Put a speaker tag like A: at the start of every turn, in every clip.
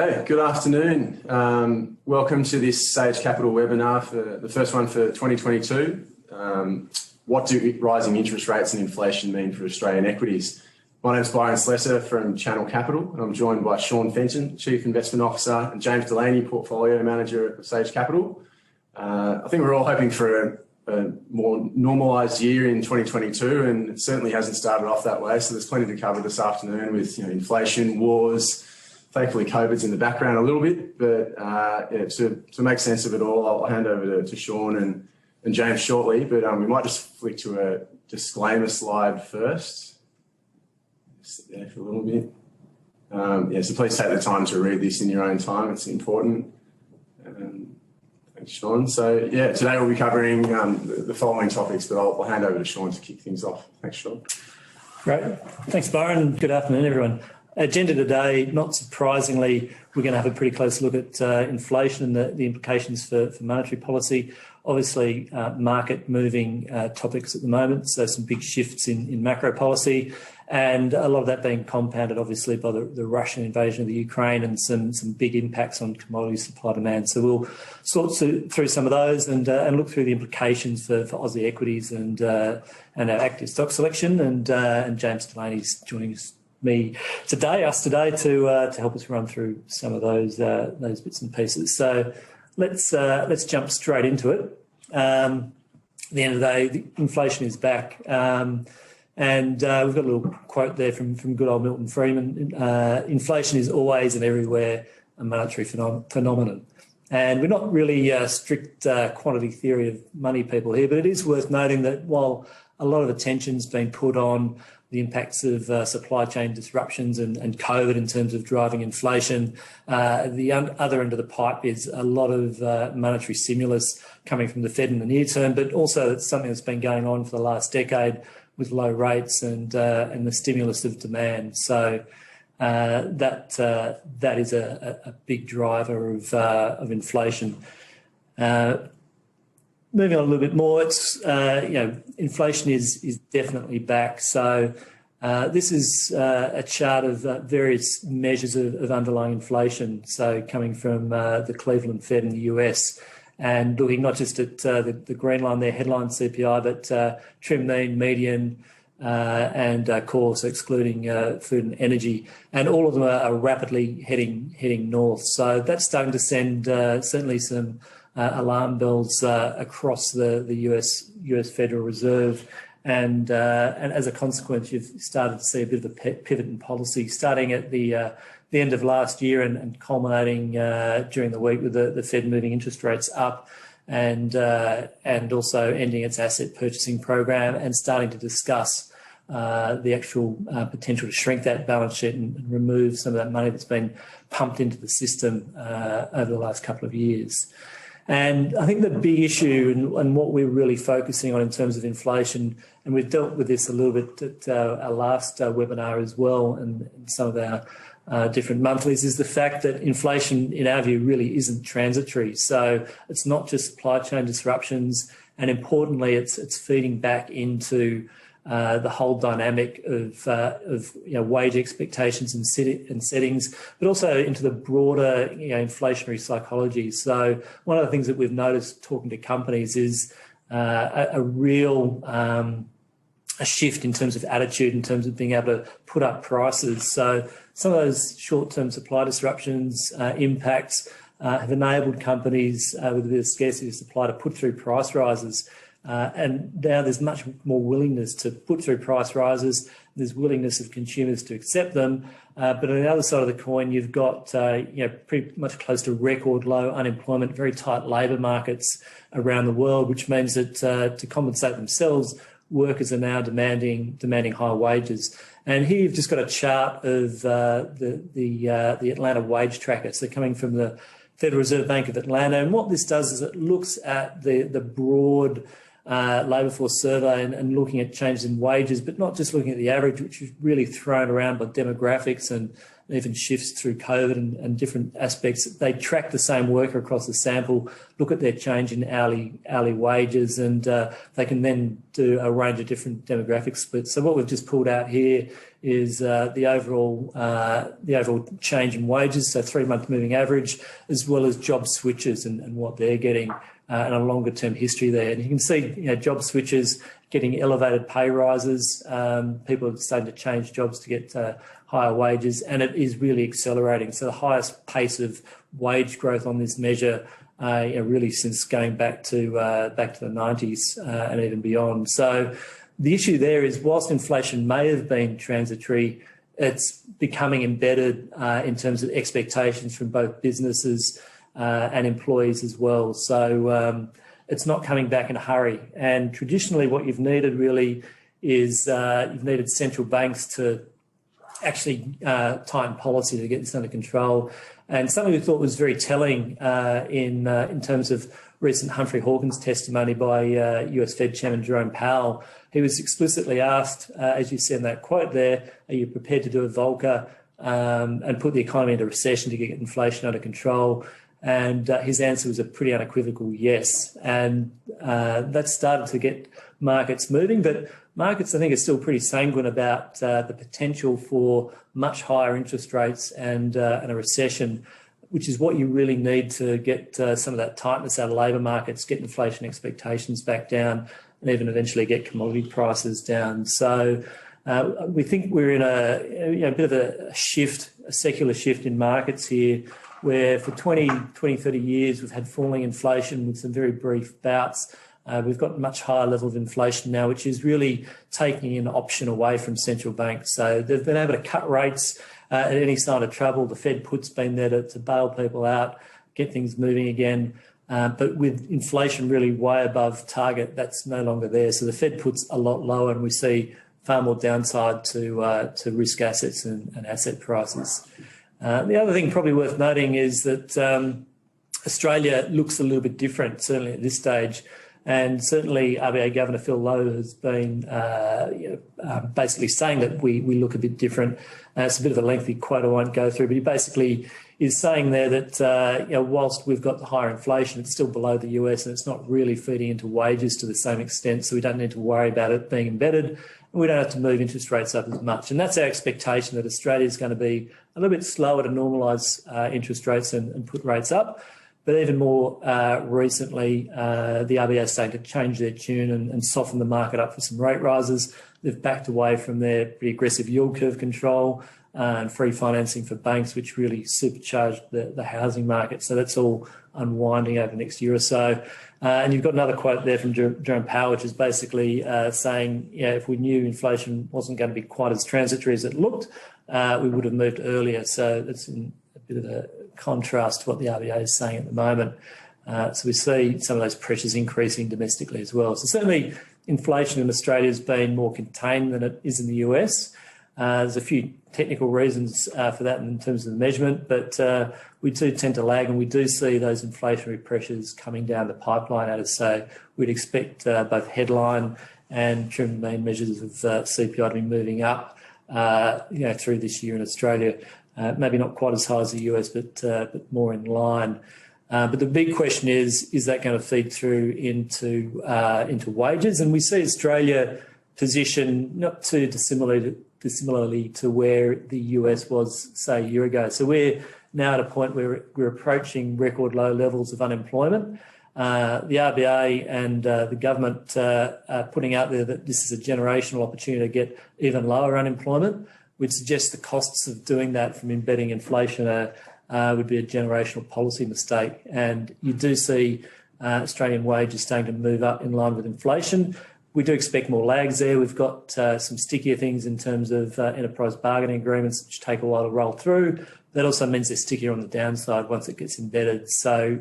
A: Hey, good afternoon. Welcome to this Sage Capital webinar for the first one for 2022. What do rising interest rates and inflation mean for Australian equities? My name is Byron Slessor from Channel Capital, and I'm joined by Sean Fenton, Chief Investment Officer, and James Delaney, Portfolio Manager at Sage Capital. I think we're all hoping for a more normalised year in 2022, and it certainly hasn't started off that way. So there's plenty to cover this afternoon with inflation, wars. Thankfully, COVID's in the background a little bit, but to make sense of it all, I'll hand over to Sean and James shortly. But we might just flick to a disclaimer slide first. Sit there for a little bit. So please take the time to read this in your own time. It's important. Thanks, Sean. So today we'll be covering the following topics, but I'll hand over to Sean to kick things off. Thanks, Sean.
B: Great. Thanks, Byron. Good afternoon, everyone. Agenda today, not surprisingly, we're going to have a pretty close look at inflation and the implications for monetary policy. Obviously, market moving topics at the moment, so some big shifts in macro policy, and a lot of that being compounded, obviously, by the Russian invasion of the Ukraine and some big impacts on commodity supply demand. So we'll sort through some of those and look through the implications for Aussie equities and our active stock selection. And James Delaney's joining us today to help us run through some of those bits and pieces. So let's jump straight into it. At the end of the day, the inflation is back, and we've got a little quote there from good old Milton Friedman. Inflation is always and everywhere a monetary phenomenon. And we're not really strict quantity theory of money people here, but it is worth noting that while a lot of attention's been put on the impacts of supply chain disruptions and COVID in terms of driving inflation, the other end of the pipe is a lot of monetary stimulus coming from the Fed in the near term, but also it's something that's been going on for the last decade with low rates and the stimulus of demand. So that is a big driver of inflation. Moving on a little bit more, it's inflation is definitely back. So this is a chart of various measures of underlying inflation. So coming from the Cleveland Fed in the US, and looking not just at the green line there, headline CPI, but trim, mean, median, and core, so excluding food and energy, and all of them are rapidly heading north. So that's starting to send certainly some alarm bells across the US Federal Reserve, and as a consequence, you've started to see a bit of a pivot in policy, starting at the end of last year and culminating during the week with the Fed moving interest rates up, and also ending its asset purchasing program and starting to discuss the actual potential to shrink that balance sheet and remove some of that money that's been pumped into the system over the last couple of years. And I think the big issue and what we're really focusing on in terms of inflation, and we've dealt with this a little bit at our last webinar as well, and some of our different monthlies, is the fact that inflation, in our view, really isn't transitory. So it's not just supply chain disruptions, and importantly, it's feeding back into the whole dynamic of wage expectations and settings, but also into the broader inflationary psychology. So one of the things that we've noticed talking to companies is a real a shift in terms of attitude, in terms of being able to put up prices. So some of those short-term supply disruptions impacts have enabled companies with a bit of scarcity of supply to put through price rises. And now there's much more willingness to put through price rises. There's willingness of consumers to accept them. But on the other side of the coin, you've got pretty much close to record low unemployment, very tight labour markets around the world, which means that to compensate themselves, workers are now demanding higher wages. And here you've just got a chart of the Atlanta wage tracker. So coming from the Federal Reserve Bank of Atlanta, and what this does is it looks at the broad labour force survey and looking at changes in wages, but not just looking at the average, which is really thrown around by demographics and even shifts through COVID and different aspects. They track the same worker across the sample, look at their change in hourly wages, and they can then do a range of different demographic splits. So what we've just pulled out here is the overall change in wages, so 3-month moving average, as well as job switches and what they're getting, and a longer term history there. And you can see, job switches getting elevated pay rises. People are starting to change jobs to get higher wages, and it is really accelerating. So the highest pace of wage growth on this measure, really since going back to the 90s and even beyond. So the issue there is, whilst inflation may have been transitory, it's becoming embedded in terms of expectations from both businesses and employees as well. So it's not coming back in a hurry. And traditionally what you've needed really is you've needed central banks to actually tighten policy to get this under control. And something we thought was very telling in terms of recent Humphrey Hawkins testimony by US Fed Chairman Jerome Powell. He was explicitly asked, as you said in that quote there, are you prepared to do a VOLCA and put the economy into recession to get inflation under control? And his answer was a pretty unequivocal yes. And that started to get markets moving, but markets, I think, are still pretty sanguine about the potential for much higher interest rates and a recession, which is what you really need to get some of that tightness out of labour markets, get inflation expectations back down, and even eventually get commodity prices down. So we think we're in a bit of a shift, a secular shift in markets here, where for 20, 30 years we've had falling inflation with some very brief bouts. We've got a much higher level of inflation now, which is really taking an option away from central banks. So they've been able to cut rates at any sign of trouble. The Fed put's been there to bail people out, get things moving again. But with inflation really way above target, that's no longer there. So the Fed puts a lot lower, and we see far more downside to risk assets and asset prices. The other thing probably worth noting is that Australia looks a little bit different, certainly at this stage. And certainly RBA Governor Phil Lowe has been basically saying that we look a bit different. It's a bit of a lengthy quote I won't go through, but he basically is saying there that whilst we've got the higher inflation, it's still below the US, and it's not really feeding into wages to the same extent, so we don't need to worry about it being embedded, and we don't have to move interest rates up as much. And that's our expectation, that Australia is going to be a little bit slower to normalise interest rates and put rates up. But even more recently, the RBA is starting to change their tune and soften the market up for some rate rises. They've backed away from their pretty aggressive yield curve control and free financing for banks, which really supercharged the housing market. So that's all unwinding over the next year or so. And you've got another quote there from Jerome Powell, which is basically saying, if we knew inflation wasn't going to be quite as transitory as it looked, we would have moved earlier. So that's in a bit of a contrast to what the RBA is saying at the moment. So we see some of those pressures increasing domestically as well. So certainly inflation in Australia has been more contained than it is in the US. There's a few technical reasons for that in terms of the measurement, but we do tend to lag, and we do see those inflationary pressures coming down the pipeline at us. So we'd expect both headline and trim mean measures of CPI to be moving up through this year in Australia. Maybe not quite as high as the US, but more in line. But the big question is that going to feed through into wages? And we see Australia positioned not too dissimilarly to where the US was, say, a year ago. So we're now at a point where we're approaching record low levels of unemployment. The RBA and the government are putting out there that this is a generational opportunity to get even lower unemployment, which suggests the costs of doing that from embedding inflation would be a generational policy mistake. And you do see Australian wages starting to move up in line with inflation. We do expect more lags there. We've got some stickier things in terms of enterprise bargaining agreements, which take a while to roll through. That also means they're stickier on the downside once it gets embedded. So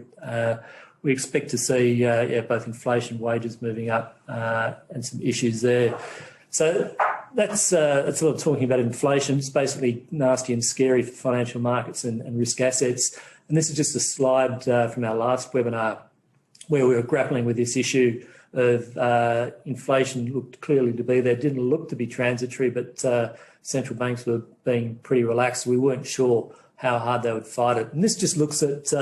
B: we expect to see both inflation, wages moving up, and some issues there. So that's a lot of talking about inflation. It's basically nasty and scary for financial markets and risk assets. And this is just a slide from our last webinar where we were grappling with this issue of inflation looked clearly to be there. Didn't look to be transitory, but central banks were being pretty relaxed. We weren't sure how hard they would fight it. And this just looks at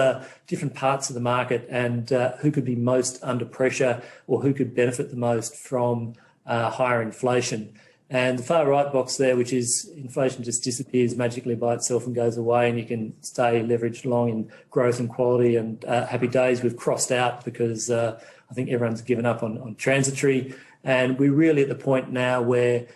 B: different parts of the market and who could be most under pressure or who could benefit the most from higher inflation. And the far right box there, which is inflation just disappears magically by itself and goes away, and you can stay leveraged long in growth and quality and happy days, we've crossed out because I think everyone's given up on transitory. And we're really at the point now where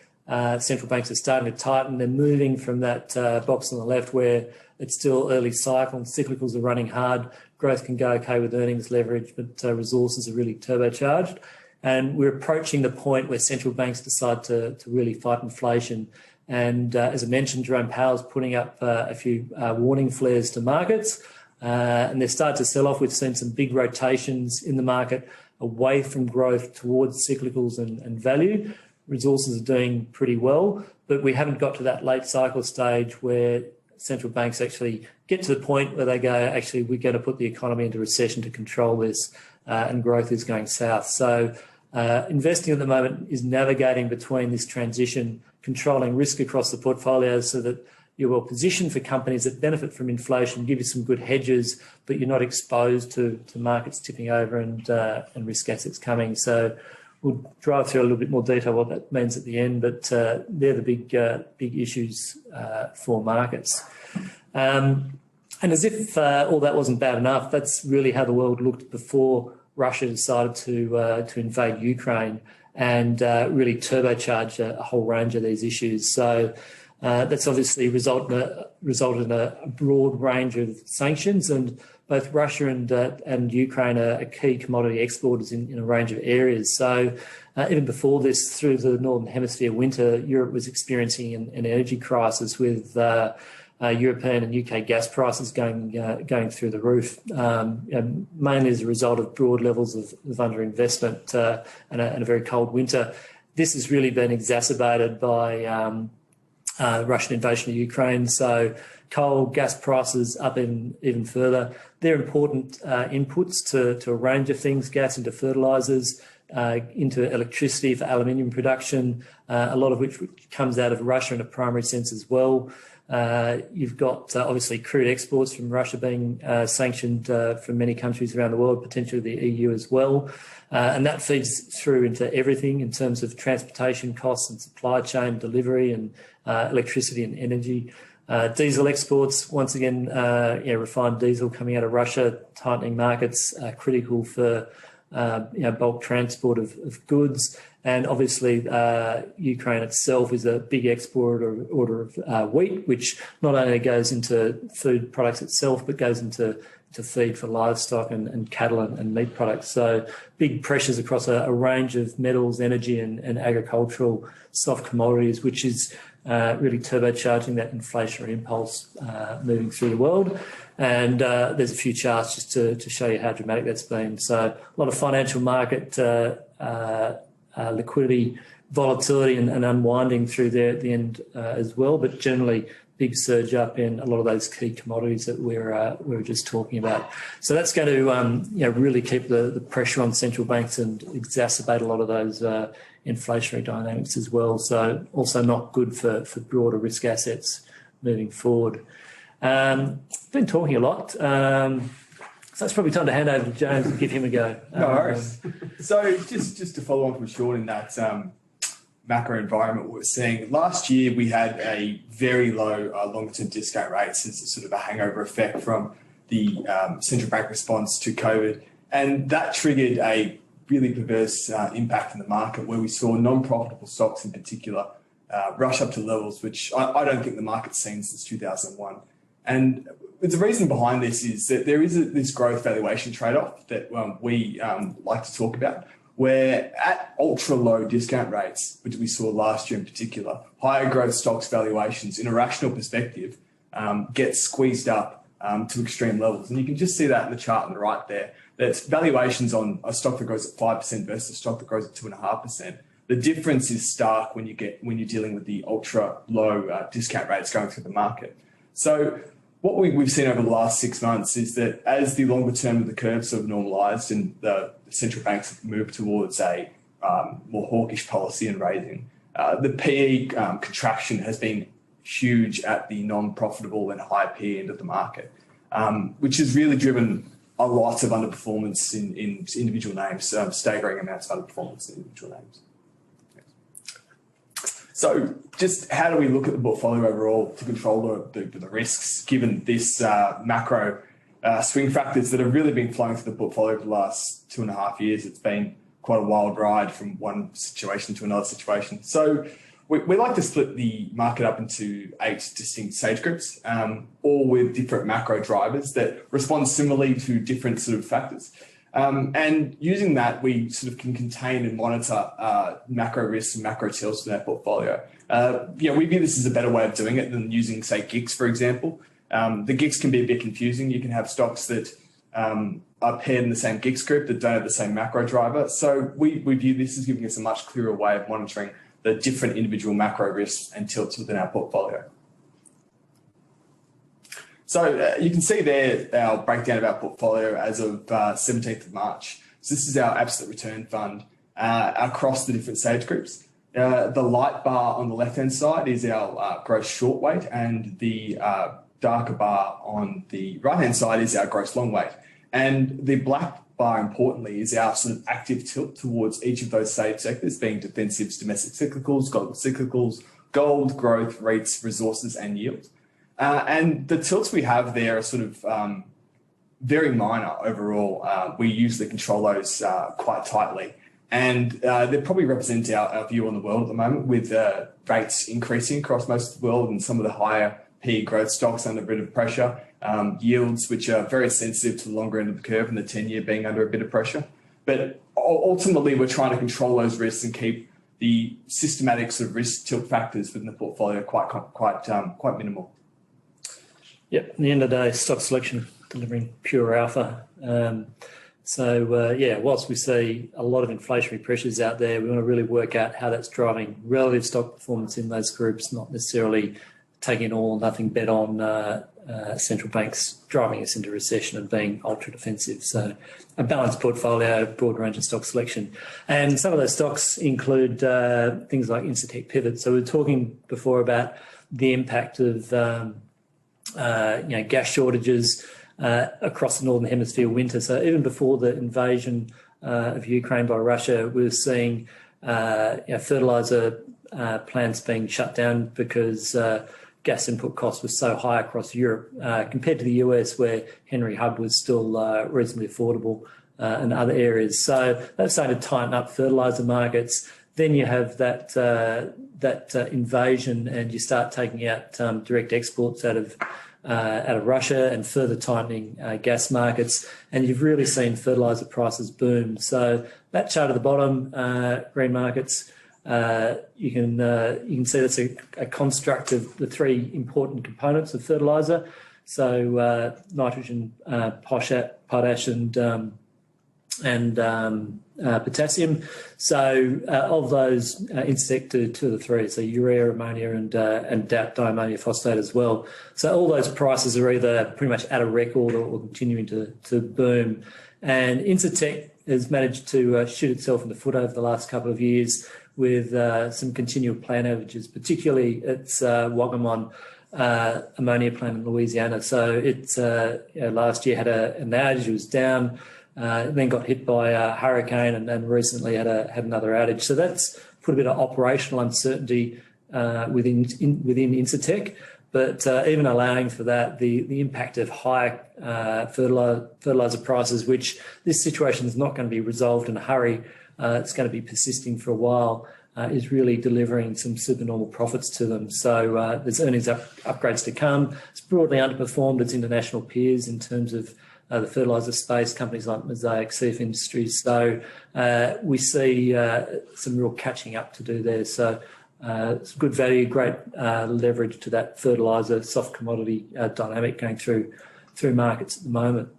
B: central banks are starting to tighten. They're moving from that box on the left where it's still early cycle and cyclicals are running hard. Growth can go okay with earnings leverage, but resources are really turbocharged. And we're approaching the point where central banks decide to really fight inflation. And as I mentioned, Jerome Powell's putting up a few warning flares to markets, and they've started to sell off. We've seen some big rotations in the market away from growth towards cyclicals and value. Resources are doing pretty well, but we haven't got to that late cycle stage where central banks actually get to the point where they go, actually, we're going to put the economy into recession to control this, and growth is going south. So investing at the moment is navigating between this transition, controlling risk across the portfolio so that you're well positioned for companies that benefit from inflation, give you some good hedges, but you're not exposed to markets tipping over and risk assets coming. So we'll drive through a little bit more detail what that means at the end, but they're the big issues for markets. And as if all that wasn't bad enough, that's really how the world looked before Russia decided to invade Ukraine and really turbocharge a whole range of these issues. So that's obviously resulted in a broad range of sanctions, and both Russia and Ukraine are key commodity exporters in a range of areas. So even before this, through the Northern Hemisphere winter, Europe was experiencing an energy crisis with European and UK gas prices going through the roof, mainly as a result of broad levels of underinvestment and a very cold winter. This has really been exacerbated by Russian invasion of Ukraine. So coal, gas prices up even further. They're important inputs to a range of things, gas into fertilisers, into electricity for aluminium production, a lot of which comes out of Russia in a primary sense as well. You've got obviously crude exports from Russia being sanctioned from many countries around the world, potentially the EU as well. And that feeds through into everything in terms of transportation costs and supply chain delivery and electricity and energy. Diesel exports, once again, refined diesel coming out of Russia, tightening markets, critical for bulk transport of goods. And obviously, Ukraine itself is a big exporter of wheat, which not only goes into food products itself, but goes into feed for livestock and cattle and meat products. So big pressures across a range of metals, energy and agricultural soft commodities, which is really turbocharging that inflationary impulse moving through the world. And there's a few charts just to show you how dramatic that's been. So a lot of financial market liquidity, volatility and unwinding through there at the end as well, but generally big surge up in a lot of those key commodities that we were just talking about. So that's going to really keep the pressure on central banks and exacerbate a lot of those inflationary dynamics as well. So also not good for broader risk assets moving forward. Been talking a lot. So it's probably time to hand over to James and give him a go.
C: No worries. So just to follow on from Sean in that macro environment we're seeing, last year we had a very low long-term discount rates as a sort of a hangover effect from the central bank response to COVID. And that triggered a really perverse impact in the market where we saw non-profitable stocks in particular rush up to levels which I don't think the market's seen since 2001. And the reason behind this is that there is this growth valuation trade-off that we like to talk about, where at ultra low discount rates, which we saw last year in particular, higher growth stocks valuations in a rational perspective get squeezed up to extreme levels. And you can just see that in the chart on the right there. That's valuations on a stock that grows at 5% versus a stock that grows at 2.5%. The difference is stark when you're dealing with the ultra low discount rates going through the market. So what we've seen over the last 6 months is that as the longer term of the curve sort of normalised and the central banks have moved towards a more hawkish policy and raising, the PE contraction has been huge at the non-profitable and high PE end of the market, which has really driven a lot of underperformance in individual names, staggering amounts of underperformance in individual names. So just how do we look at the portfolio overall to control the risks, given this macro swing factors that have really been flowing through the portfolio for the last 2.5 years? It's been quite a wild ride from one situation to another situation. So we like to split the market up into 8 distinct stage groups, all with different macro drivers that respond similarly to different sort of factors. And using that, we sort of can contain and monitor macro risks and macro tilts in our portfolio. We view this as a better way of doing it than using, say, GICs, for example. The GICs can be a bit confusing. You can have stocks that are paired in the same GICs group that don't have the same macro driver. So we view this as giving us a much clearer way of monitoring the different individual macro risks and tilts within our portfolio. So you can see there our breakdown of our portfolio as of 17th of March. So this is our absolute return fund across the different stage groups. The light bar on the left-hand side is our gross short weight, and the darker bar on the right-hand side is our gross long weight. And the black bar, importantly, is our sort of active tilt towards each of those stage sectors, being defensives, domestic cyclicals, global cyclicals, gold, growth, REITs, resources, and yield. And the tilts we have there are sort of very minor overall. We usually control those quite tightly. And they probably represent our view on the world at the moment, with rates increasing across most of the world and some of the higher PE growth stocks under a bit of pressure, yields which are very sensitive to the longer end of the curve and the 10-year being under a bit of pressure. But ultimately, we're trying to control those risks and keep the systematic sort of risk tilt factors within the portfolio quite minimal.
B: Yep, at the end of the day, stock selection delivering pure alpha. Whilst we see a lot of inflationary pressures out there, we want to really work out how that's driving relative stock performance in those groups, not necessarily taking an all or nothing bet on central banks driving us into recession and being ultra defensive. So a balanced portfolio, broad range of stock selection. And some of those stocks include things like Incitec Pivot. So we were talking before about the impact of gas shortages across the Northern Hemisphere winter. So even before the invasion of Ukraine by Russia, we were seeing fertiliser plants being shut down because gas input costs were so high across Europe compared to the US, where Henry Hub was still reasonably affordable in other areas. So that's starting to tighten up fertiliser markets. Then you have that invasion, and you start taking out direct exports out of Russia and further tightening gas markets, and you've really seen fertiliser prices boom. So that chart at the bottom, green markets, you can see that's a construct of the three important components of fertiliser. So nitrogen, potash, and potassium. So of those, Incitec do 2 of the 3, so urea, ammonia, and diammonium phosphate as well. So all those prices are either pretty much at a record or continuing to boom. And Incitec has managed to shoot itself in the foot over the last couple of years with some continual plant outages, particularly its Wagamon ammonia plant in Louisiana. So it last year had an outage. It was down. Then got hit by a hurricane, and then recently had another outage. So that's put a bit of operational uncertainty within Incitec. But even allowing for that, the impact of high fertiliser prices, which this situation is not going to be resolved in a hurry, it's going to be persisting for a while, is really delivering some supernormal profits to them. So there's earnings upgrades to come. It's broadly underperformed its international peers in terms of the fertiliser space, companies like Mosaic, CF Industries. So we see some real catching up to do there. So it's good value, great leverage to that fertiliser soft commodity dynamic going through markets at the moment.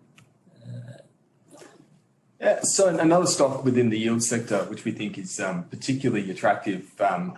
C: So another stock within the yield sector, which we think is particularly attractive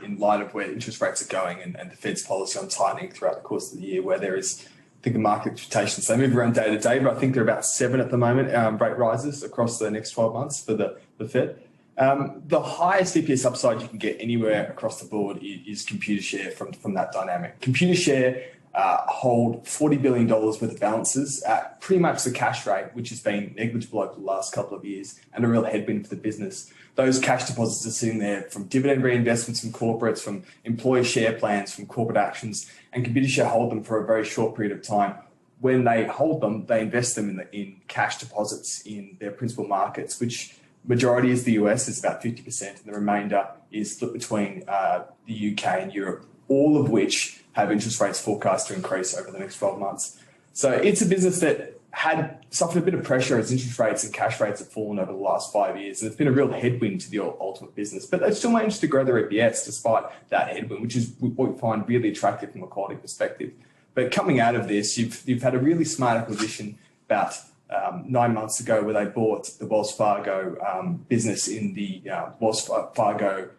C: in light of where interest rates are going and the Fed's policy on tightening throughout the course of the year, where there is think the market expectations, they move around day to day, but I think they're about 7 at the moment, rate rises across the next 12 months for the Fed. The highest EPS upside you can get anywhere across the board is Computershare from that dynamic. Computershare hold $40 billion worth of balances at pretty much the cash rate, which has been negligible over the last couple of years and a real headwind for the business. Those cash deposits are sitting there from dividend reinvestments from corporates, from employee share plans, from corporate actions, and Computershare hold them for a very short period of time. When they hold them, they invest them in cash deposits in their principal markets, which majority is the US, is about 50%, and the remainder is split between the UK and Europe, all of which have interest rates forecast to increase over the next 12 months. So it's a business that had suffered a bit of pressure as interest rates and cash rates have fallen over the last 5 years. And it's been a real headwind to the ultimate business, but they've still managed to grow their EPS despite that headwind, which is what we find really attractive from a quality perspective. But coming out of this, you've had a really smart acquisition about 9 months ago where they bought the Wells Fargo business in the Wells Fargo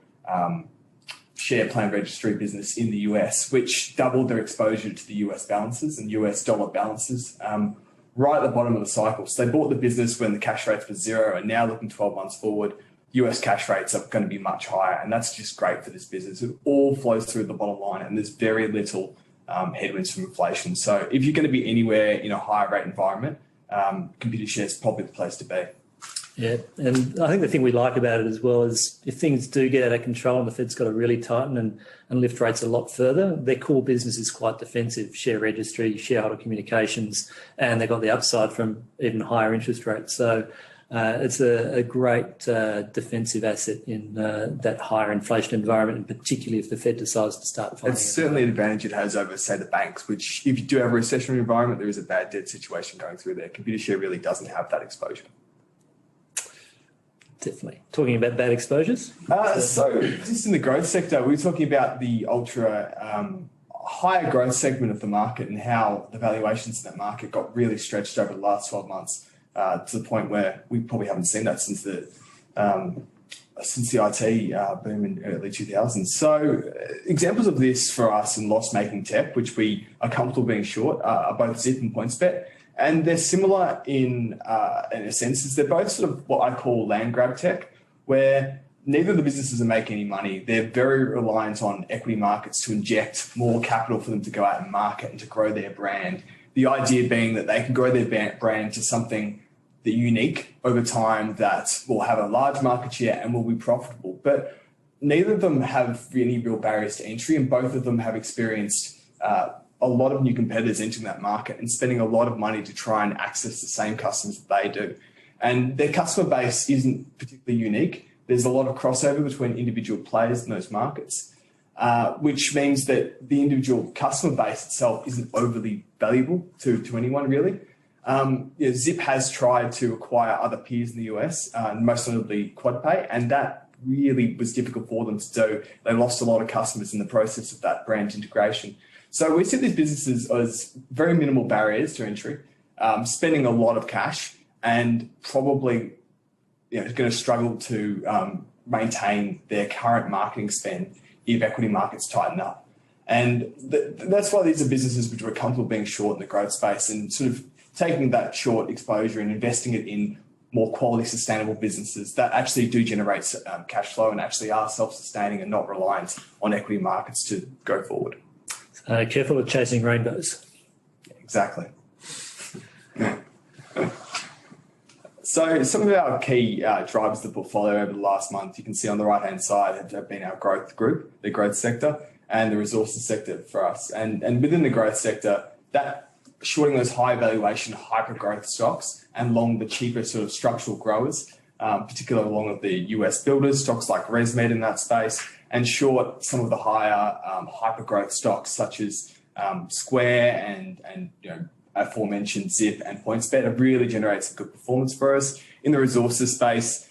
C: share plan registry business in the US, which doubled their exposure to the US balances and US dollar balances right at the bottom of the cycle. So they bought the business when the cash rates were 0, and now looking 12 months forward, US cash rates are going to be much higher. And that's just great for this business. It all flows through the bottom line, and there's very little headwinds from inflation. So if you're going to be anywhere in a higher rate environment, Computershare is probably the place to be.
B: Yeah, and I think the thing we like about it as well is if things do get out of control and the Fed's got to really tighten and lift rates a lot further, their core business is quite defensive: share registry, shareholder communications, and they've got the upside from even higher interest rates. So it's a great defensive asset in that higher inflation environment, and particularly if the Fed decides to start funding.
C: It's certainly an advantage it has over, say, the banks, which if you do have a recessionary environment, there is a bad debt situation going through there. Computershare really doesn't have that exposure.
B: Definitely. Talking about bad exposures?
C: So just in the growth sector, we're talking about the ultra higher growth segment of the market and how the valuations in that market got really stretched over the last 12 months to the point where we probably haven't seen that since the IT boom in early 2000s. So examples of this for us in loss-making tech, which we are comfortable being short, are both Zip and PointsBet. And they're similar in a sense, is they're both sort of what I call land grab tech, where neither of the businesses are making any money. They're very reliant on equity markets to inject more capital for them to go out and market and to grow their brand. The idea being that they can grow their brand to something that unique over time that will have a large market share and will be profitable. But neither of them have any real barriers to entry, and both of them have experienced a lot of new competitors entering that market and spending a lot of money to try and access the same customers that they do. And their customer base isn't particularly unique. There's a lot of crossover between individual players in those markets, which means that the individual customer base itself isn't overly valuable to anyone, really. Zip has tried to acquire other peers in the US, most notably QuadPay, and that really was difficult for them to do. They lost a lot of customers in the process of that brand integration. So we see these businesses as very minimal barriers to entry, spending a lot of cash, and probably going to struggle to maintain their current marketing spend if equity markets tighten up. And that's why these are businesses which are comfortable being short in the growth space and sort of taking that short exposure and investing it in more quality, sustainable businesses that actually do generate cash flow and actually are self-sustaining and not reliant on equity markets to go forward.
B: Careful of chasing rainbows.
C: Exactly. So some of our key drivers of the portfolio over the last month, you can see on the right-hand side, have been our growth group, the growth sector, and the resources sector for us. And within the growth sector, that shorting those high valuation, hyper-growth stocks and long the cheaper sort of structural growers, particularly along with the US builders, stocks like ResMed in that space, and short some of the higher hyper-growth stocks such as Square and aforementioned Zip and PointsBet have really generated some good performance for us. In the resources space,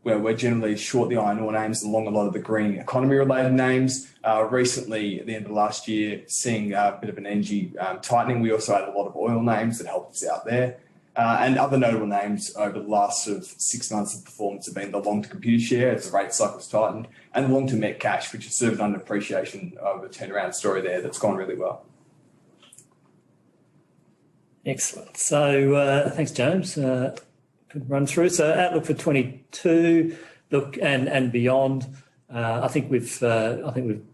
C: where we're generally short the iron ore names along a lot of the green economy related names. Recently, at the end of last year, seeing a bit of an energy tightening, we also had a lot of oil names that helped us out there. And other notable names over the last sort of 6 months of performance have been the long to Computershare as the rate cycle's tightened, and the long to Metcash, which is sort of an underappreciation of a turnaround story there that's gone really well.
B: Excellent. So thanks, James. Good run through. So outlook for 22, look and beyond. I think we've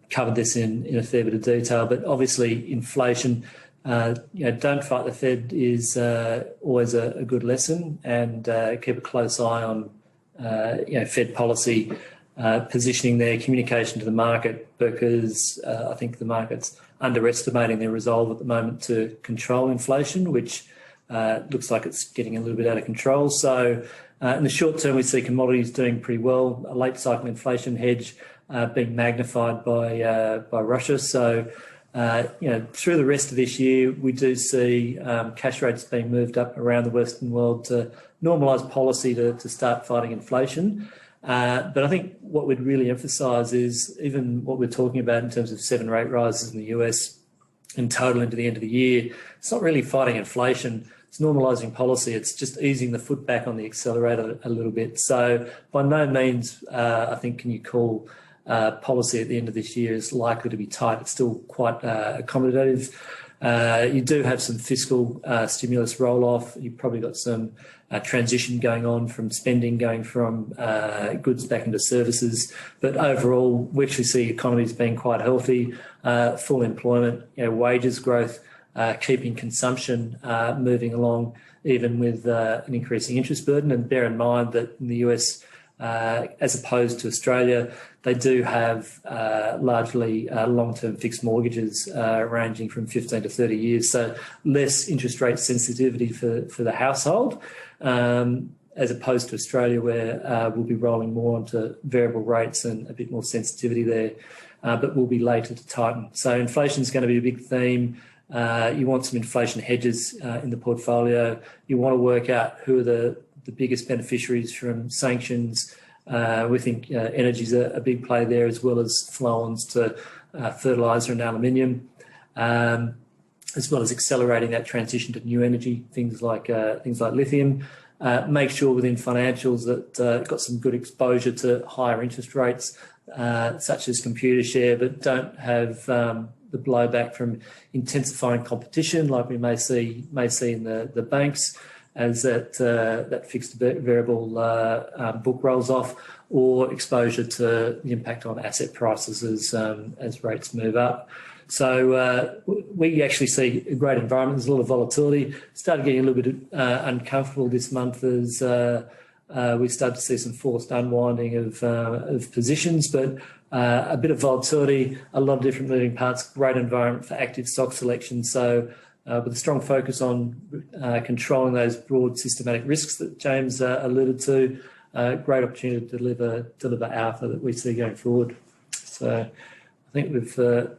B: covered this in a fair bit of detail, but obviously inflation. Don't fight the Fed is always a good lesson, and keep a close eye on Fed policy positioning their communication to the market, because I think the market's underestimating their resolve at the moment to control inflation, which looks like it's getting a little bit out of control. So in the short term, we see commodities doing pretty well. A late cycle inflation hedge being magnified by Russia. So through the rest of this year, we do see cash rates being moved up around the Western world to normalise policy to start fighting inflation. But I think what we'd really emphasise is even what we're talking about in terms of 7 rate rises in the US in total into the end of the year, it's not really fighting inflation. It's normalising policy. It's just easing the foot back on the accelerator a little bit. So by no means, I think, can you call policy at the end of this year is likely to be tight. It's still quite accommodative. You do have some fiscal stimulus roll-off. You've probably got some transition going on from spending going from goods back into services. But overall, we actually see economies being quite healthy, full employment, wages growth, keeping consumption moving along, even with an increasing interest burden. And bear in mind that in the US, as opposed to Australia, they do have largely long-term fixed mortgages ranging from 15 to 30 years, so less interest rate sensitivity for the household, as opposed to Australia, where we'll be rolling more onto variable rates and a bit more sensitivity there, but will be later to tighten. So inflation is going to be a big theme. You want some inflation hedges in the portfolio. You want to work out who are the biggest beneficiaries from sanctions. We think energy is a big play there, as well as flow-ons to fertiliser and aluminium, as well as accelerating that transition to new energy, things like lithium. Make sure within financials that got some good exposure to higher interest rates, such as computer share, but don't have the blowback from intensifying competition like we may see in the banks, as that fixed variable book rolls off, or exposure to the impact on asset prices as rates move up. So we actually see a great environment. There's a lot of volatility. Started getting a little bit uncomfortable this month as we started to see some forced unwinding of positions, but a bit of volatility, a lot of different moving parts, great environment for active stock selection. So with a strong focus on controlling those broad systematic risks that James alluded to, great opportunity to deliver alpha that we see going forward. So I think we've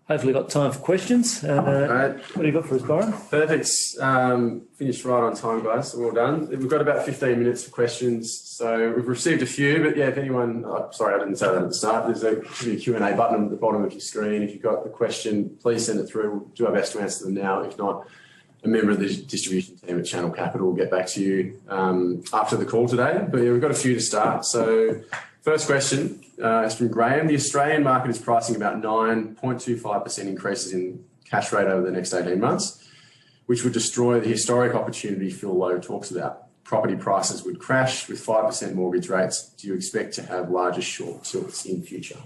B: hopefully got time for questions.
A: Right.
B: What do you got for us, Byron?
A: Perfect. Finished right on time, guys. So well done. We've got about 15 minutes for questions. So we've received a few, but yeah, if anyone, sorry, I didn't say that at the start. There's a Q&A button at the bottom of your screen. If you've got the question, please send it through. We'll do our best to answer them now. If not, a member of the distribution team at Channel Capital will get back to you after the call today. But yeah, we've got a few to start. So first question is from Graham. The Australian market is pricing about 9.25% increases in cash rate over the next 18 months, which would destroy the historic opportunity Phil Lowe talks about. Property prices would crash with 5% mortgage rates. Do you expect to have larger short tilts in future?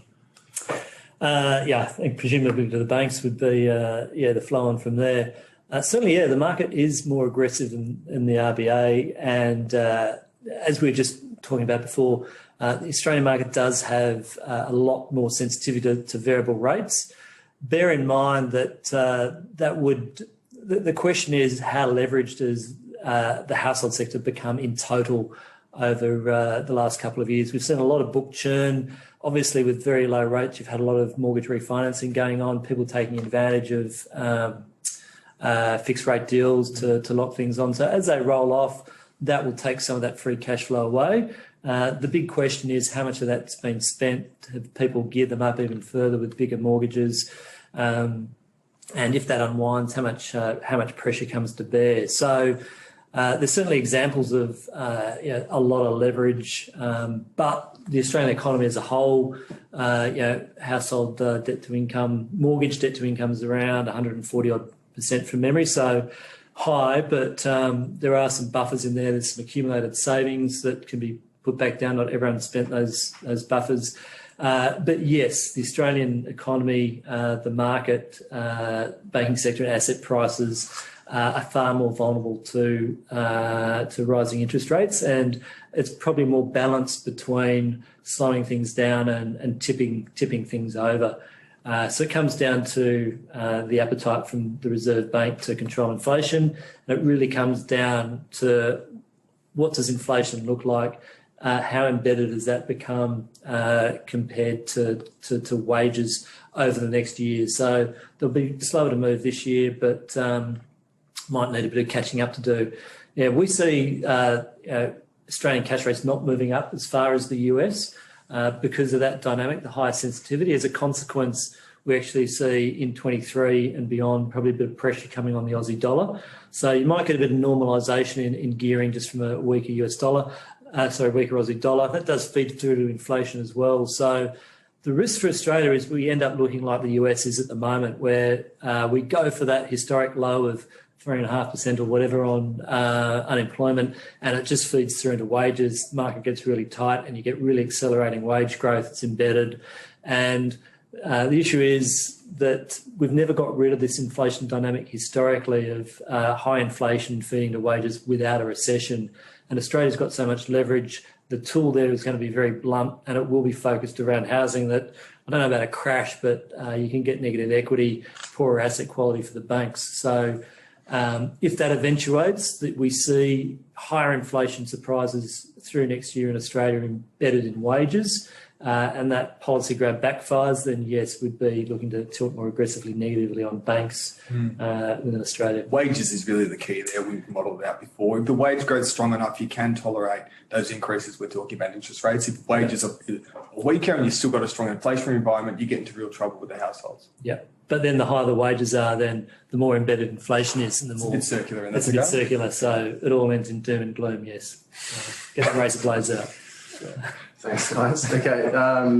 B: Yeah, I think presumably to the banks would be the flow on from there. Certainly, the market is more aggressive in the RBA, and as we were just talking about before, the Australian market does have a lot more sensitivity to variable rates. Bear in mind that the question is, how leveraged does the household sector become in total over the last couple of years? We've seen a lot of book churn. Obviously, with very low rates, you've had a lot of mortgage refinancing going on, people taking advantage of fixed rate deals to lock things on. So as they roll off, that will take some of that free cash flow away. The big question is how much of that's been spent. Have people geared them up even further with bigger mortgages? And if that unwinds, how much pressure comes to bear? So there's certainly examples of a lot of leverage, but the Australian economy as a whole, household debt to income, mortgage debt to income is around 140% from memory. So high, but there are some buffers in there. There's some accumulated savings that can be put back down. Not everyone spent those buffers. But yes, the Australian economy, the market, banking sector and asset prices are far more vulnerable to rising interest rates, and it's probably more balanced between slowing things down and tipping things over. So it comes down to the appetite from the Reserve Bank to control inflation, and it really comes down to what does inflation look like, how embedded does that become compared to wages over the next year. So they'll be slower to move this year, but might need a bit of catching up to do. Yeah, we see Australian cash rates not moving up as far as the US because of that dynamic, the higher sensitivity. As a consequence, we actually see in 23 and beyond probably a bit of pressure coming on the Aussie dollar. So you might get a bit of normalisation in gearing just from a weaker US dollar, weaker Aussie dollar. That does feed through to inflation as well. So the risk for Australia is we end up looking like the US is at the moment, where we go for that historic low of 3.5% or whatever on unemployment, and it just feeds through into wages. The market gets really tight and you get really accelerating wage growth. It's embedded. And the issue is that we've never got rid of this inflation dynamic historically of high inflation feeding to wages without a recession. And Australia's got so much leverage. The tool there is going to be very blunt, and it will be focused around housing. That I don't know about a crash, but you can get negative equity, poorer asset quality for the banks. So if that eventuates, that we see higher inflation surprises through next year in Australia embedded in wages, and that policy grab backfires, then yes, we'd be looking to tilt more aggressively negatively on banks within Australia.
C: Wages is really the key there. We've modelled it out before. If the wage growth is strong enough, you can tolerate those increases we're talking about interest rates. If wages are weaker and you've still got a strong inflationary environment, you get into real trouble with the households.
B: Yeah. But then the higher the wages are, then the more embedded inflation is, and the more
C: it's a bit circular.
B: It's a bit circular, so it all ends in doom and gloom. Yes, get the razor blades out.
A: Thanks, guys. Okay,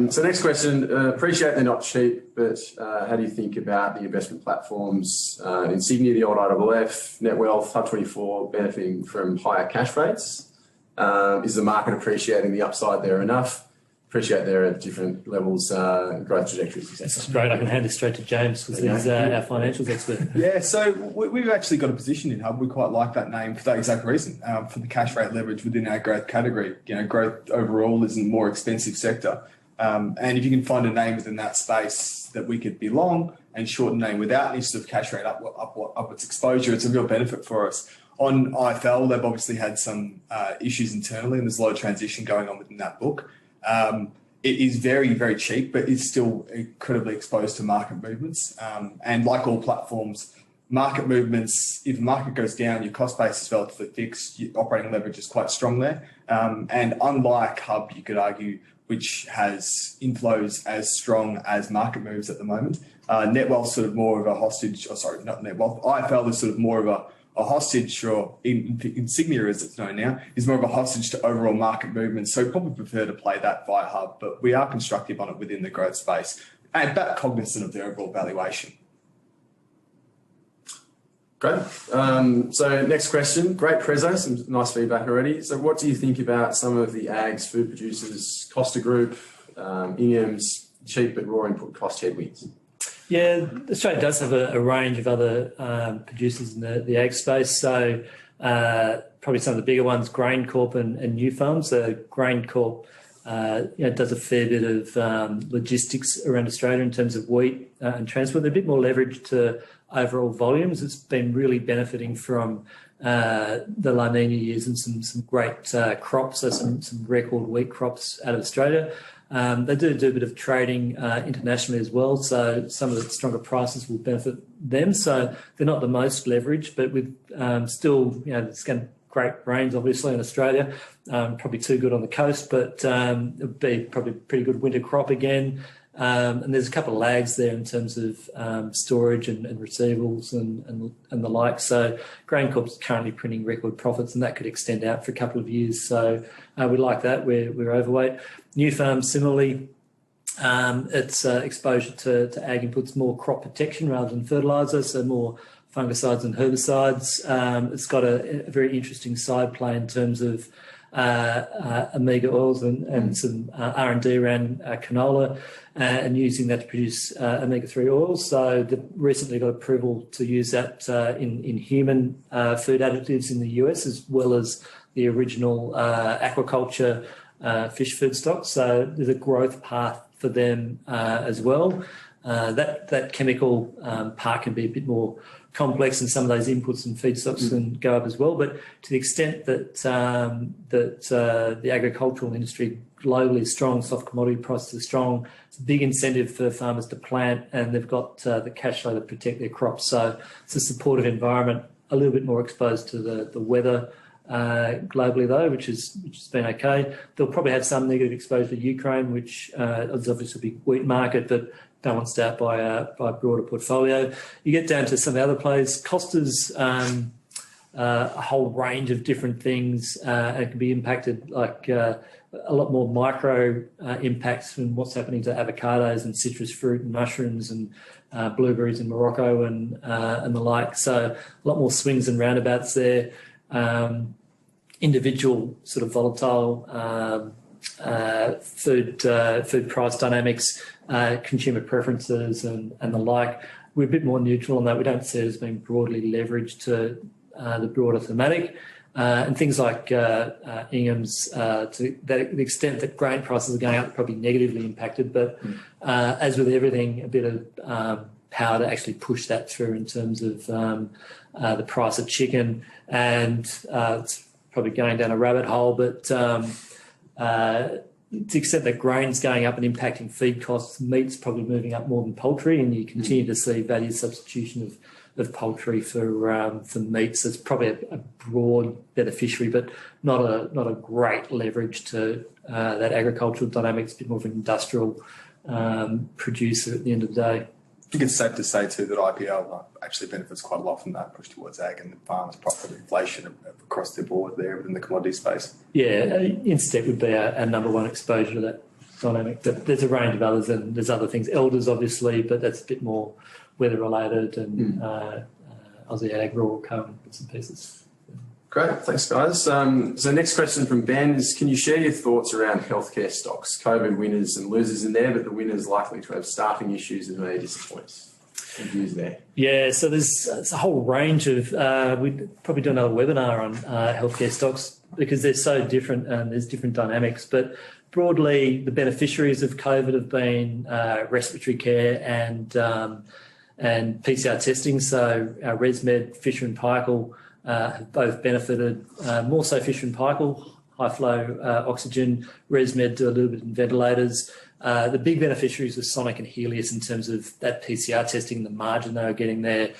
A: so next question. Appreciate they're not cheap, but how do you think about the investment platforms? Insignia, the old IWF, Netwealth, Hub24 benefiting from higher cash rates. Is the market appreciating the upside there enough? Appreciate they're at different levels, growth trajectories.
B: That's great. I can hand this straight to James because he's our financials expert.
C: Yeah, so we've actually got a position in Hub. We quite like that name for that exact reason, for the cash rate leverage within our growth category. You know, growth overall is a more expensive sector. And if you can find a name within that space that we could be long and short a name without any sort of cash rate upwards exposure, it's a real benefit for us. On IFL, they've obviously had some issues internally, and there's a lot of transition going on within that book. It is very, very cheap, but it's still incredibly exposed to market movements. And like all platforms, market movements, if the market goes down, your cost base is relatively fixed, your operating leverage is quite strong there. And unlike Hub, you could argue, which has inflows as strong as market moves at the moment, Netwealth sort of more of a hostage, not Netwealth, IFL is sort of more of a hostage, or Insignia as it's known now, is more of a hostage to overall market movements. So we probably prefer to play that via Hub, but we are constructive on it within the growth space and but cognizant of the overall valuation.
A: Great. So next question, great preso, some nice feedback already. So what do you think about some of the ags, food producers, Costa Group, Ingham's, cheap but raw input cost headwinds?
B: Yeah, Australia does have a range of other producers in the ag space. So probably some of the bigger ones, GrainCorp and New Farms. So GrainCorp does a fair bit of logistics around Australia in terms of wheat and transport. They're a bit more leveraged to overall volumes. It's been really benefiting from the La Nina years and some great crops, so some record wheat crops out of Australia. They do a bit of trading internationally as well, so some of the stronger prices will benefit them. So they're not the most leveraged, but with still, it's going great rains obviously in Australia, probably too good on the coast, but it'll be probably a pretty good winter crop again. And there's a couple of lags there in terms of storage and receivables and the like. So GrainCorp's currently printing record profits, and that could extend out for a couple of years. So we like that. We're overweight. New Farms similarly, it's exposure to ag inputs, more crop protection rather than fertiliser, so more fungicides and herbicides. It's got a very interesting side play in terms of omega oils and some R&D around canola and using that to produce omega-3 oils. So they recently got approval to use that in human food additives in the US, as well as the original aquaculture fish food stock. So there's a growth path for them as well. That chemical part can be a bit more complex, and some of those inputs and feedstocks can go up as well. But to the extent that the agricultural industry globally is strong, soft commodity prices are strong, it's a big incentive for farmers to plant, and they've got the cash flow to protect their crops. So it's a supportive environment, a little bit more exposed to the weather globally though, which has been okay. They'll probably have some negative exposure to Ukraine, which is obviously a big wheat market, but balanced out by a broader portfolio. You get down to some of the other players. Costa's a whole range of different things. It can be impacted like a lot more micro impacts from what's happening to avocados and citrus fruit and mushrooms and blueberries in Morocco and the like. So a lot more swings and roundabouts there. Individual sort of volatile food price dynamics, consumer preferences and the like. We're a bit more neutral on that. We don't see it as being broadly leveraged to the broader thematic. And things like Ingham's, to the extent that grain prices are going up, probably negatively impacted. But as with everything, a bit of power to actually push that through in terms of the price of chicken. And it's probably going down a rabbit hole, but to the extent that grain's going up and impacting feed costs, meat's probably moving up more than poultry, and you continue to see value substitution of poultry for meat. So it's probably a broad beneficiary, but not a great leverage to that agricultural dynamics. A bit more of an industrial producer at the end of the day.
C: I think it's safe to say too that IPL actually benefits quite a lot from that push towards ag and farmers' profit inflation across the board there within the commodity space.
B: Yeah, Incitec would be our number one exposure to that dynamic. But there's a range of others, and there's other things. Elders, obviously, but that's a bit more weather related, and Aussie Ag, Rural Co, and bits and pieces.
A: Great, thanks guys. So next question from Ben is, can you share your thoughts around healthcare stocks? COVID winners and losers in there, but the winners likely to have staffing issues and may disappoint. Any views there?
B: Yeah, so there's a whole range of, we'd probably do another webinar on healthcare stocks because they're so different and there's different dynamics. But broadly, the beneficiaries of COVID have been respiratory care and PCR testing. So ResMed, Fisher and Paykel have both benefited, more so Fisher and Paykel, high flow oxygen. ResMed do a little bit in ventilators. The big beneficiaries were Sonic and Helios in terms of that PCR testing, the margin they were getting there,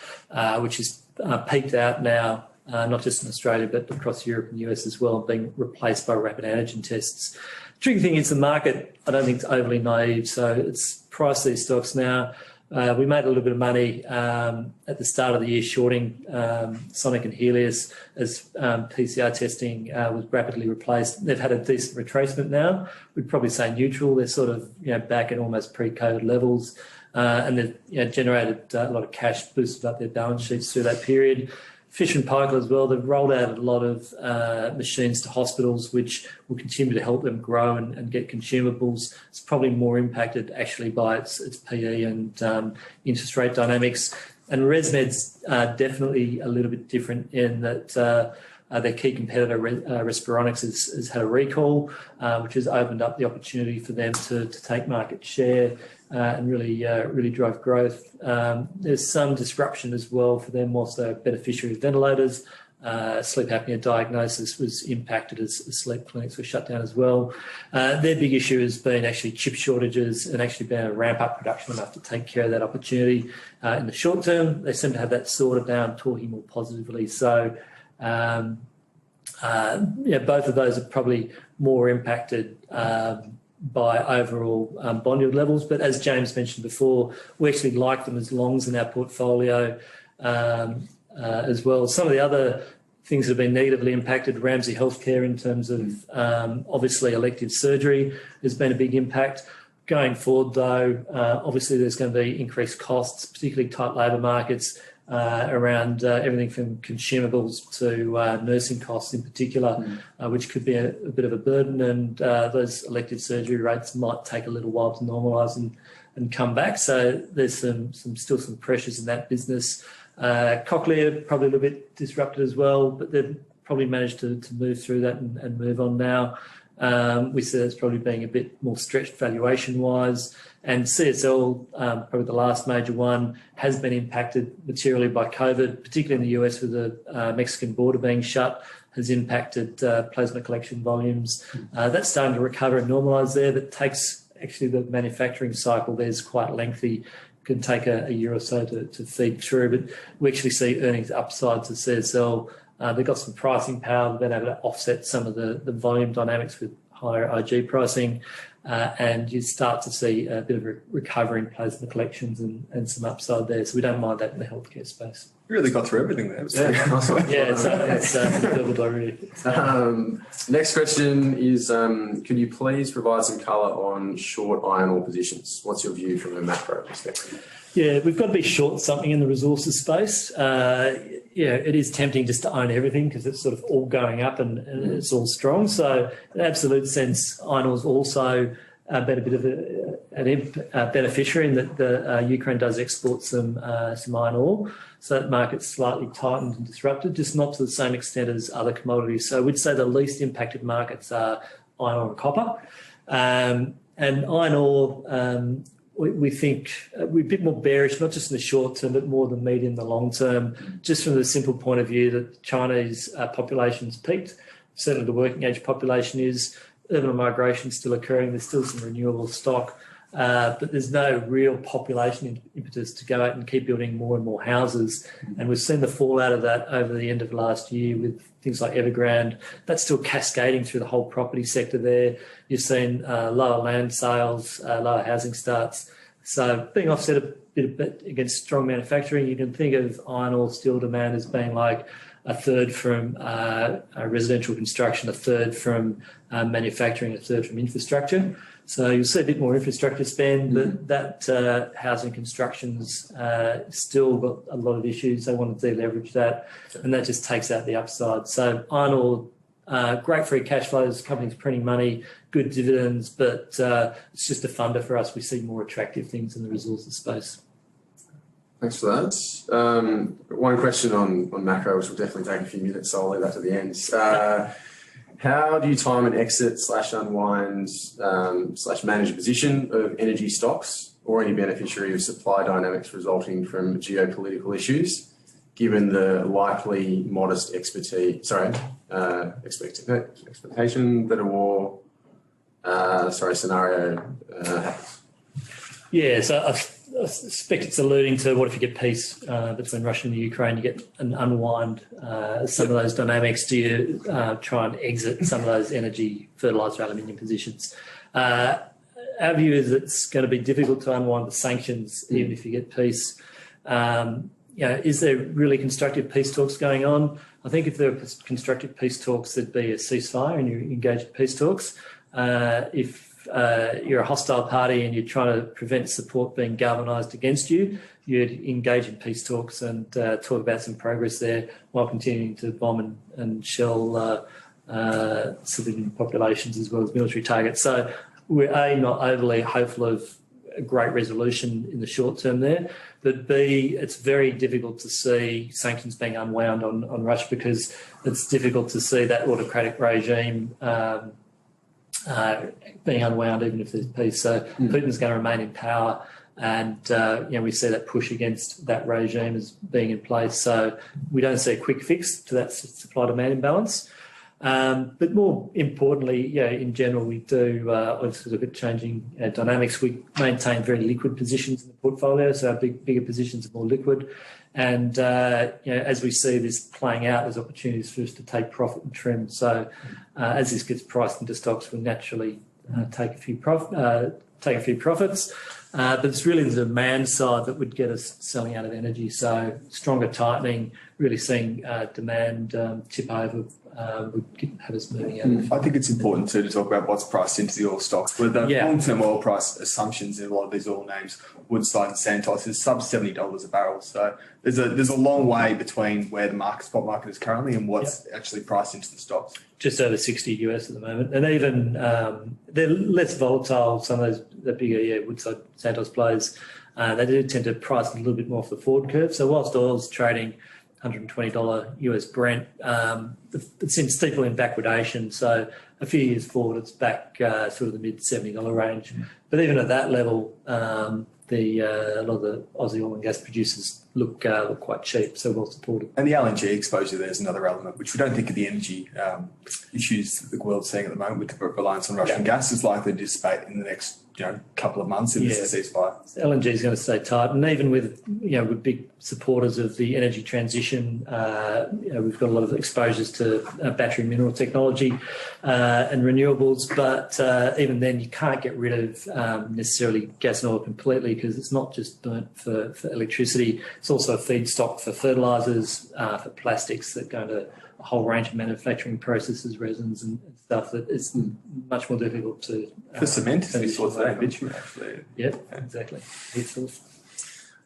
B: which is peaked out now, not just in Australia, but across Europe and US as well, being replaced by rapid antigen tests. The tricky thing is the market, I don't think it's overly naive, so it's priced these stocks now. We made a little bit of money at the start of the year shorting Sonic and Helios as PCR testing was rapidly replaced. They've had a decent retracement now. We'd probably say neutral. They're sort of back at almost pre-COVID levels, and they've generated a lot of cash, boosted up their balance sheets through that period. Fisher and Paykel as well, they've rolled out a lot of machines to hospitals, which will continue to help them grow and get consumables. It's probably more impacted actually by its PE and interest rate dynamics. And ResMed's definitely a little bit different in that their key competitor, Respironics, has had a recall, which has opened up the opportunity for them to take market share and really drive growth. There's some disruption as well for them whilst they're beneficiary of ventilators. Sleep apnea diagnosis was impacted as sleep clinics were shut down as well. Their big issue has been actually chip shortages and actually being able to ramp up production enough to take care of that opportunity in the short term. They seem to have that sorted out, talking more positively. So, both of those are probably more impacted by overall bond yield levels. But as James mentioned before, we actually like them as longs in our portfolio as well. Some of the other things that have been negatively impacted, Ramsay Healthcare in terms of obviously elective surgery has been a big impact. Going forward though, obviously there's going to be increased costs, particularly tight labour markets. around everything from consumables to nursing costs in particular, which could be a bit of a burden, and those elective surgery rates might take a little while to normalise and come back. So there's still some pressures in that business. Cochlear probably a little bit disrupted as well, but they've probably managed to move through that and move on now. We see that's probably being a bit more stretched valuation-wise. And CSL, probably the last major one, has been impacted materially by COVID, particularly in the US with the Mexican border being shut, has impacted plasma collection volumes. That's starting to recover and normalise there, but takes actually the manufacturing cycle there's quite lengthy. Can take a year or so to feed through, but we actually see earnings upside to CSL. They've got some pricing power. They've been able to offset some of the volume dynamics with higher IG pricing, and you start to see a bit of a recovery in plasma collections and some upside there. So we don't mind that in the healthcare space.
C: You really got through everything there.
A: Yeah, nice one.
B: Yeah, it's built already.
A: Next question is, could you please provide some colour on short iron ore positions? What's your view from a macro perspective?
B: Yeah, we've got to be short something in the resources space. It is tempting just to own everything because it's sort of all going up and it's all strong. So in an absolute sense, iron ore is also been a bit of a beneficiary in that the Ukraine does export some iron ore. So that market's slightly tightened and disrupted, just not to the same extent as other commodities. So we'd say the least impacted markets are iron ore and copper. And iron ore, we think we're a bit more bearish, not just in the short term, but more the medium and the long term, just from the simple point of view that China's population's peaked. Certainly the working age population is. Urban migration still occurring. There's still some renewable stock, but there's no real population impetus to go out and keep building more and more houses. And we've seen the fallout of that over the end of last year with things like Evergrande. That's still cascading through the whole property sector there. You've seen lower land sales, lower housing starts. So being offset a bit against strong manufacturing, you can think of iron ore steel demand as being like a third from residential construction, a third from manufacturing, a third from infrastructure. So you'll see a bit more infrastructure spend, but that housing construction's still got a lot of issues. They want to deleverage that, and that just takes out the upside. So iron ore, great free cash flows, companies printing money, good dividends, but it's just a funder for us. We see more attractive things in the resources space.
A: Thanks for that. One question on macro, which will definitely take a few minutes, so I'll leave that to the end. How do you time an exit / unwind / manage a position of energy stocks or any beneficiary of supply dynamics resulting from geopolitical issues, given the likely modest expectation that a war scenario happens?
B: Yeah, so I suspect it's alluding to what if you get peace between Russia and the Ukraine, you get an unwind some of those dynamics. Do you try and exit some of those energy, fertiliser, aluminium positions? Our view is it's going to be difficult to unwind the sanctions even if you get peace. Is there really constructive peace talks going on? I think if there were constructive peace talks, there'd be a ceasefire and you engage in peace talks. If you're a hostile party and you're trying to prevent support being galvanised against you, you'd engage in peace talks and talk about some progress there while continuing to bomb and shell civilian populations as well as military targets. So we're A, not overly hopeful of a great resolution in the short term there, but B, it's very difficult to see sanctions being unwound on Russia because it's difficult to see that autocratic regime being unwound even if there's peace. So Putin's going to remain in power, and we see that push against that regime as being in place. So we don't see a quick fix to that supply-demand imbalance. But more importantly, in general, we do obviously look at changing dynamics. We maintain very liquid positions in the portfolio, so our bigger positions are more liquid. And as we see this playing out, there's opportunities for us to take profit and trim. So as this gets priced into stocks, we'll naturally take a few profits. But it's really the demand side that would get us selling out of energy. So stronger tightening, really seeing demand tip over would have us moving out.
C: I think it's important too to talk about what's priced into the oil stocks. With the long-term oil price assumptions in a lot of these oil names, Woodside and Santos is sub $70 a barrel. So there's a long way between where the spot market is currently and what's actually priced into the stocks.
B: Just over 60 US at the moment, and even they're less volatile. Some of the bigger Woodside Santos players, they do tend to price a little bit more off the forward curve. So whilst oil's trading $120 US Brent, it's in steeple in backwardation. So a few years forward, it's back sort of the mid $70 range. But even at that level, a lot of the Aussie oil and gas producers look quite cheap, so well supported.
C: And the LNG exposure there is another element, which we don't think of the energy issues that the world's seeing at the moment with the reliance on Russian gas is likely to dissipate in the next couple of months if this is a ceasefire.
B: LNG is going to stay tight, and even with with big supporters of the energy transition, we've got a lot of exposures to battery mineral technology and renewables. But even then, you can't get rid of necessarily gas and oil completely because it's not just burnt for electricity. It's also a feedstock for fertilisers, for plastics that go into a whole range of manufacturing processes, resins and stuff that is much more difficult to...
C: for cement, is what they bitumen actually.
B: Yeah, exactly. Heat source.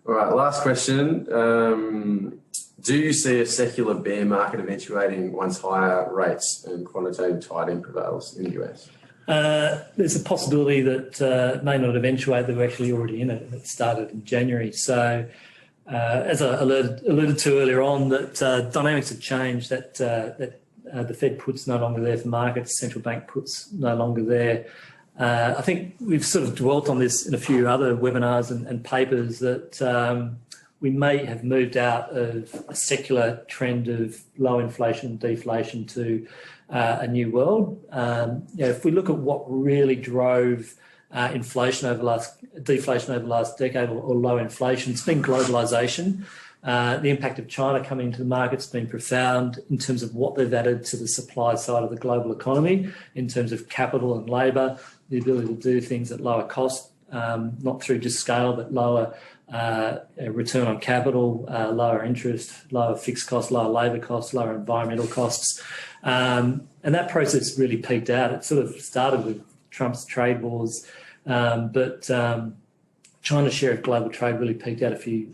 A: All right, last question. Do you see a secular bear market eventuating once higher rates and quantitative tightening prevails in the US?
B: There's a possibility that it may not eventuate, that we're actually already in it, and it started in January. So as I alluded to earlier on, that dynamics have changed, that the Fed put's no longer there for markets, central bank put's no longer there. I think we've sort of dwelt on this in a few other webinars and papers that we may have moved out of a secular trend of low inflation and deflation to a new world. If we look at what really drove deflation over the last decade, or low inflation, it's been globalisation. The impact of China coming into the market's been profound in terms of what they've added to the supply side of the global economy, in terms of capital and labour, the ability to do things at lower cost, not through just scale, but lower return on capital, lower interest, lower fixed costs, lower labour costs, lower environmental costs. And that process really peaked out. It sort of started with Trump's trade wars, but China's share of global trade really peaked out a few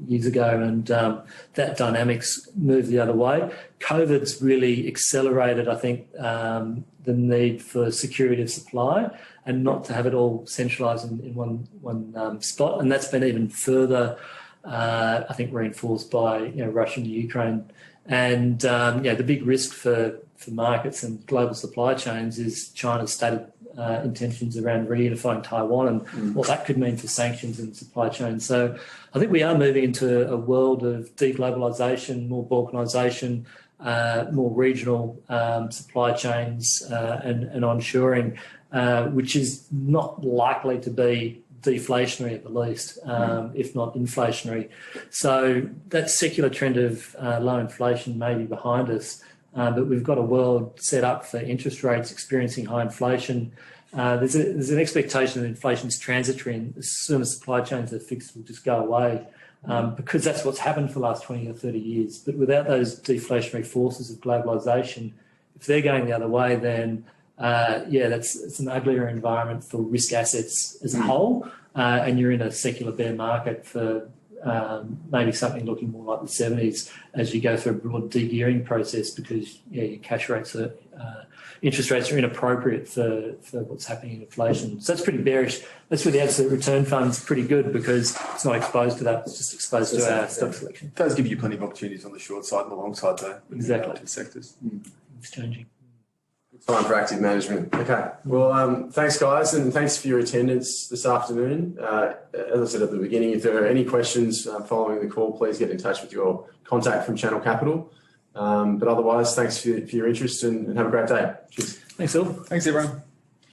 B: years ago, and that dynamics moved the other way. COVID's really accelerated, I think, the need for security of supply and not to have it all centralised in one spot. And that's been even further, I think, reinforced by Russia and Ukraine. And the big risk for markets and global supply chains is China's stated intentions around reunifying Taiwan and what that could mean for sanctions and supply chains. So I think we are moving into a world of deglobalisation, more balkanisation, more regional supply chains and onshoring, which is not likely to be deflationary at the least, if not inflationary. So that secular trend of low inflation may be behind us, but we've got a world set up for interest rates experiencing high inflation. There's an expectation that inflation is transitory, and as soon as supply chains are fixed, will just go away, because that's what's happened for the last 20 or 30 years. But without those deflationary forces of globalisation, if they're going the other way, then it's an uglier environment for risk assets as a whole, and you're in a secular bear market for maybe something looking more like the 70s as you go through a broad de-gearing process, because your cash rates are, interest rates are inappropriate for what's happening in inflation. So that's pretty bearish. That's where the absolute return fund's pretty good, because it's not exposed to that, it's just exposed to our stock selection.
C: It does give you plenty of opportunities on the short side and the long side though.
B: Exactly.
C: Sectors.
B: It's changing.
A: Time for active management. Okay. Well, thanks, guys, and thanks for your attendance this afternoon. As I said at the beginning, if there are any questions following the call, please get in touch with your contact from Channel Capital. But otherwise, thanks for your interest and have a great day. Cheers.
B: Thanks, all.
C: Thanks, everyone.